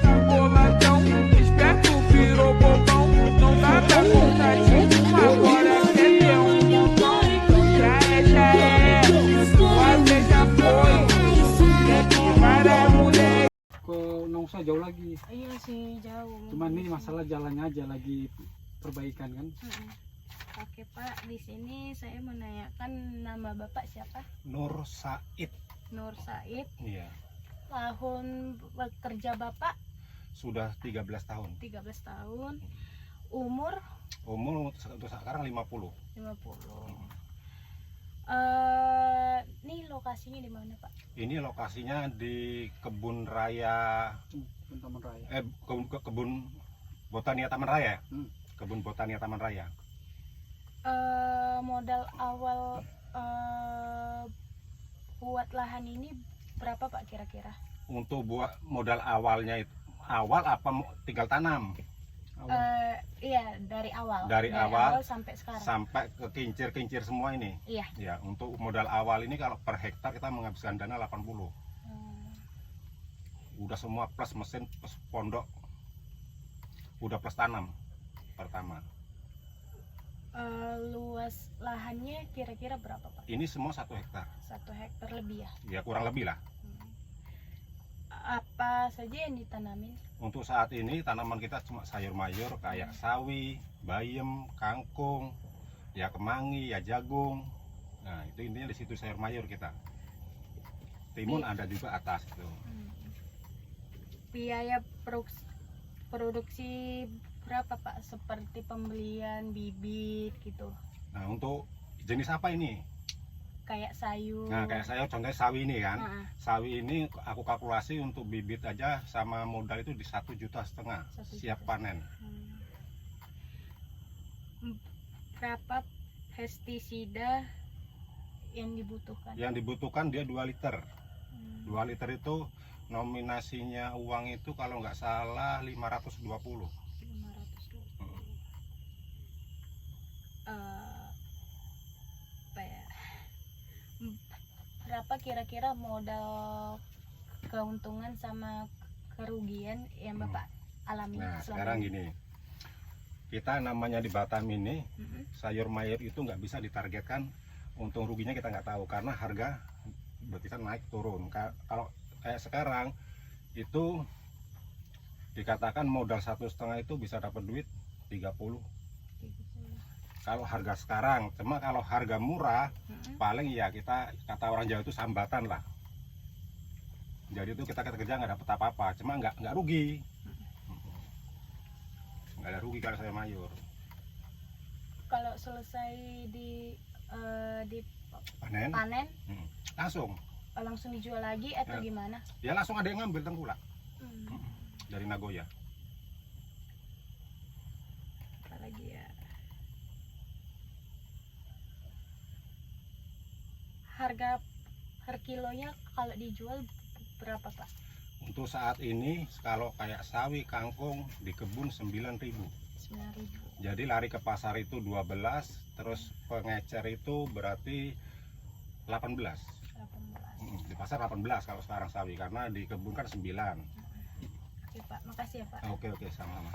Tá boladão, esperto virou bobão. Não dá pra contar de agora quer ter montão. Já é, até já foi. Para mulher. Nggak usah jauh lagi. Iya sih jauh. Cuman ini masalah jalannya aja lagi perbaikan kan. Oke Pak, di sini saya menanyakan nama Bapak siapa? Nur Said. Nur Said. Iya. Tahun bekerja Bapak? Sudah 13 tahun. 13 tahun. Umur? Umur untuk sekarang 50. 50. Ini lokasinya di mana Pak? Ini lokasinya di Kebun Raya Taman Raya. Kebun Botania Taman Raya. Kebun Botania Taman Raya. Modal awal buat lahan ini berapa Pak kira-kira? Untuk buat modal awalnya itu awal apa tinggal tanam? Iya dari awal. Dari awal sampai sekarang. Sampai ke kincir-kincir semua ini. Iya. Ya, untuk modal awal ini kalau per hektar kita menghabiskan dana 80. Udah semua plus mesin, plus pondok. Udah plus tanam pertama. Luas lahannya kira-kira berapa Pak? Ini semua 1 hektar. 1 hektar lebih ya? Ya kurang lebih lah. Apa saja yang ditanamin? Untuk saat ini tanaman kita cuma sayur mayur kayak sawi, bayam, kangkung, ya kemangi, ya jagung. Nah itu intinya di situ sayur mayur kita. Timun ada juga atas itu. Biaya produksi berapa Pak? Seperti pembelian bibit gitu. Nah untuk jenis apa ini? Kayak sayur. Nah kayak sayur contohnya sawi ini kan. Sawi ini aku kalkulasi untuk bibit aja sama modal itu di 1,5 juta siap panen. Berapa pestisida yang dibutuhkan? Yang dibutuhkan dia 2 liter. 2 liter itu nominasinya uang itu kalau nggak salah 520. 520. Berapa kira-kira modal keuntungan sama kerugian yang Bapak alami? Nah sekarang gini, kita namanya di Batam ini sayur mayur itu nggak bisa ditargetkan untung ruginya, kita nggak tahu karena harga berkisar naik turun. Kalau kayak sekarang itu dikatakan modal 1,5 itu bisa dapat duit 30. Kalau harga sekarang, cuma kalau harga murah paling ya kita kata orang Jawa itu sambatan lah. Jadi itu kita kerja nggak dapat apa-apa, cuma nggak rugi. Nggak ada rugi kalau saya mayur. Kalau selesai di panen langsung dijual lagi atau gimana? Ya langsung ada yang ngambil tengkulak dari Nagoya. Apalagi ya, harga per kilonya kalau dijual berapa Pak? Untuk saat ini kalau kayak sawi, kangkung di kebun 9.000. 9.000. Jadi lari ke pasar itu 12, terus pengecer itu berarti 18. Di pasar 18 kalau sekarang sawi, karena di kebun kan 9. Oke Pak, makasih ya Pak. Oke sama-sama.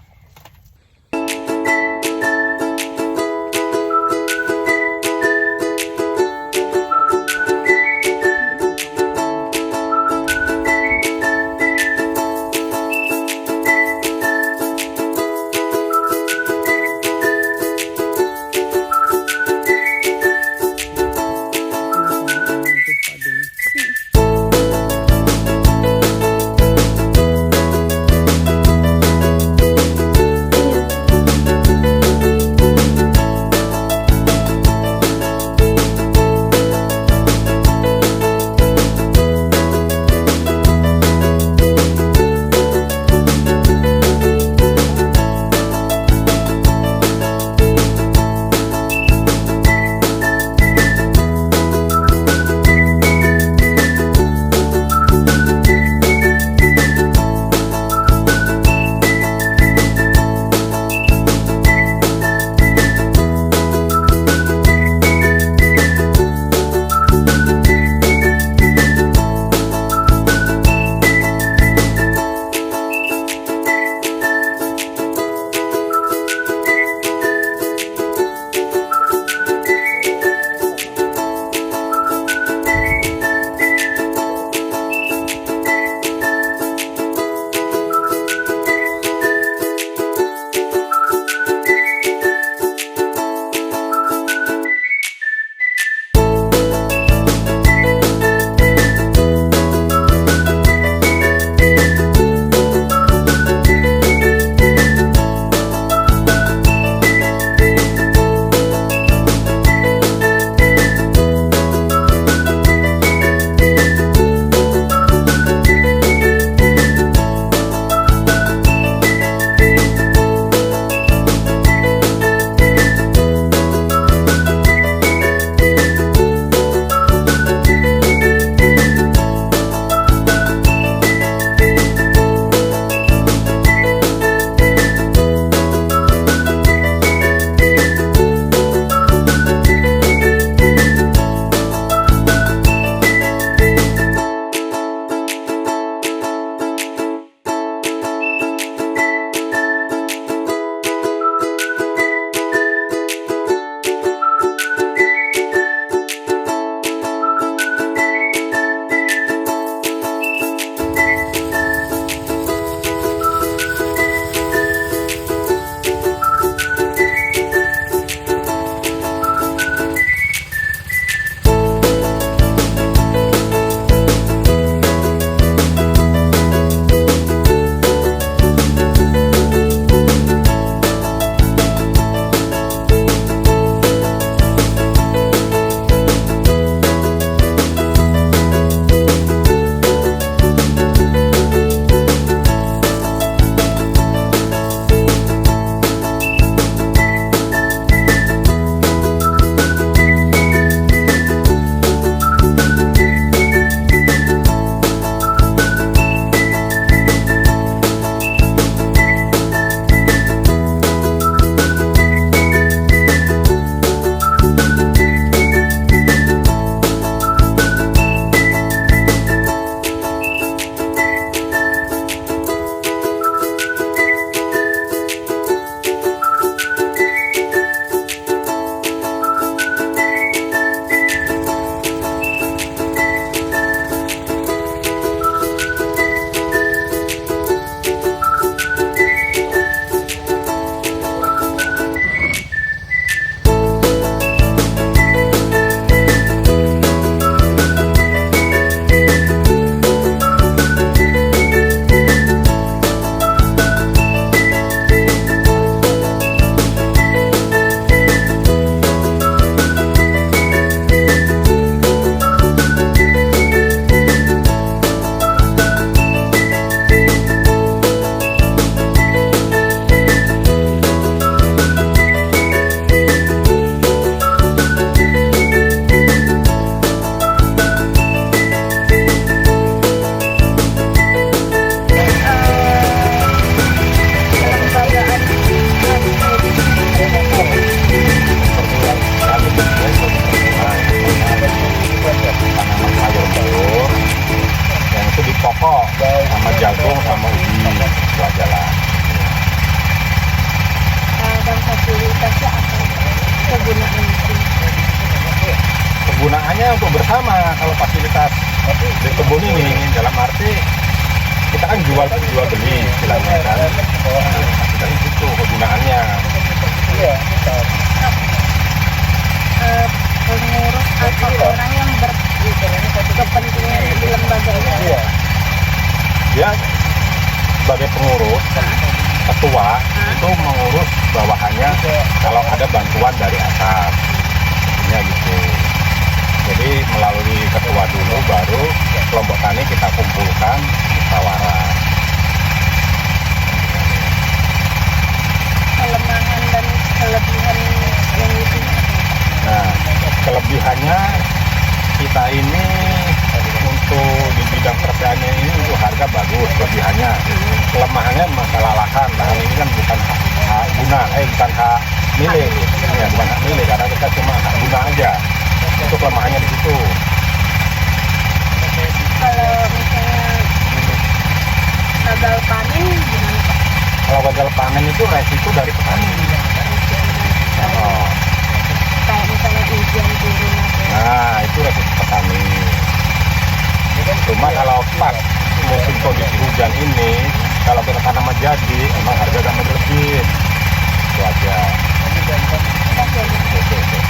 pokok sama jagung sama ubi itu aja lah. Dan fasilitasnya apa kegunaan itu? Kegunaannya untuk bersama. Kalau fasilitas di kebun ini dalam arti kita kan jual beli istilahnya kan. Dari situ kegunaannya. Pengurus atau orang yang berkepentingan di lembaga ini? Dia sebagai pengurus, ketua itu mengurus bawahannya kalau ada bantuan dari atas. Ya gitu. Jadi melalui ketua dulu, baru kelompok tani kita kumpulkan musyawarah. Kelemahan dan kelebihan yang itu? Nah, kelebihannya kita ini untuk di bidang pertanian ini untuk harga bagus, kelebihannya. Kelemahannya masalah lahan. Lahan ini kan bukan hak guna, bukan hak milik. Ya, bukan hak milik karena kita cuma hak guna aja. Itu kelemahannya di situ. Kalau misalnya gagal panen gimana Pak? Kalau gagal panen itu resiko dari petani. Oh. Kayak misalnya hujan turun atau Nah, itu resiko petani. Cuma kalau pas musim kondisi hujan ini, kalau kita tanam jadi, emang harga akan lebih. Itu aja. apa? Oke.